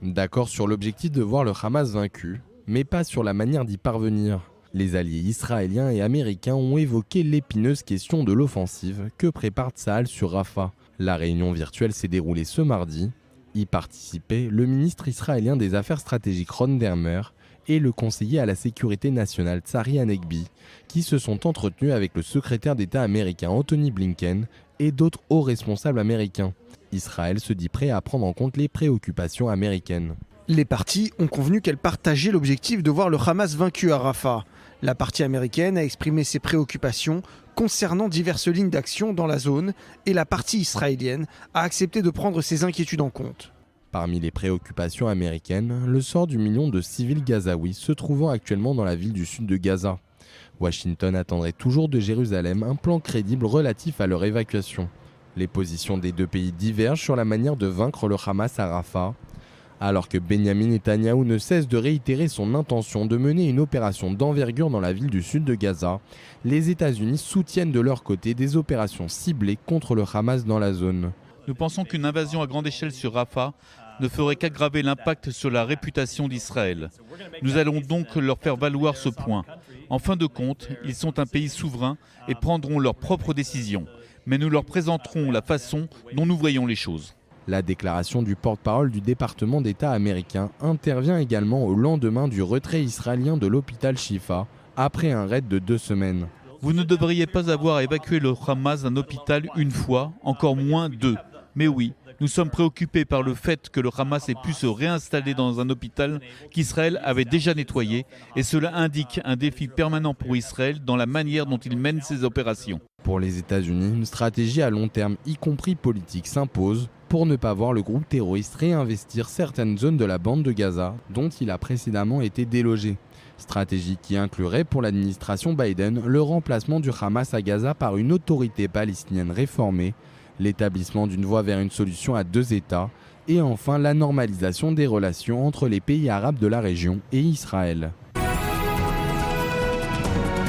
D'accord sur l'objectif de voir le Hamas vaincu, mais pas sur la manière d'y parvenir. Les alliés israéliens et américains ont évoqué l'épineuse question de l'offensive que prépare Tsahal sur Rafah. La réunion virtuelle s'est déroulée ce mardi. Y participaient le ministre israélien des Affaires stratégiques Ron Dermer et le conseiller à la sécurité nationale Tsari Hanegbi, qui se sont entretenus avec le secrétaire d'État américain Anthony Blinken et d'autres hauts responsables américains. Israël se dit prêt à prendre en compte les préoccupations américaines. Les parties ont convenu qu'elles partageaient l'objectif de voir le Hamas vaincu à Rafah. La partie américaine a exprimé ses préoccupations concernant diverses lignes d'action dans la zone et la partie israélienne a accepté de prendre ses inquiétudes en compte. Parmi les préoccupations américaines, le sort du million de civils gazaouis se trouvant actuellement dans la ville du sud de Gaza. Washington attendrait toujours de Jérusalem un plan crédible relatif à leur évacuation. Les positions des deux pays divergent sur la manière de vaincre le Hamas à Rafah, alors que Benyamin Netanyahou ne cesse de réitérer son intention de mener une opération d'envergure dans la ville du sud de Gaza. Les États-Unis soutiennent de leur côté des opérations ciblées contre le Hamas dans la zone. Nous pensons qu'une invasion à grande échelle sur Rafah ne ferait qu'aggraver l'impact sur la réputation d'Israël. Nous allons donc leur faire valoir ce point. En fin de compte, ils sont un pays souverain et prendront leurs propres décisions. Mais nous leur présenterons la façon dont nous voyons les choses. La déclaration du porte-parole du département d'État américain intervient également au lendemain du retrait israélien de l'hôpital Shifa, après un raid de 2 semaines. Vous ne devriez pas avoir évacué le Hamas d'un hôpital une fois, encore moins 2. Mais oui, nous sommes préoccupés par le fait que le Hamas ait pu se réinstaller dans un hôpital qu'Israël avait déjà nettoyé, et cela indique un défi permanent pour Israël dans la manière dont il mène ses opérations. Pour les États-Unis, une stratégie à long terme, y compris politique, s'impose pour ne pas voir le groupe terroriste réinvestir certaines zones de la bande de Gaza dont il a précédemment été délogé. Stratégie qui inclurait pour l'administration Biden le remplacement du Hamas à Gaza par une autorité palestinienne réformée, l'établissement d'une voie vers une solution à 2 États et enfin la normalisation des relations entre les pays arabes de la région et Israël.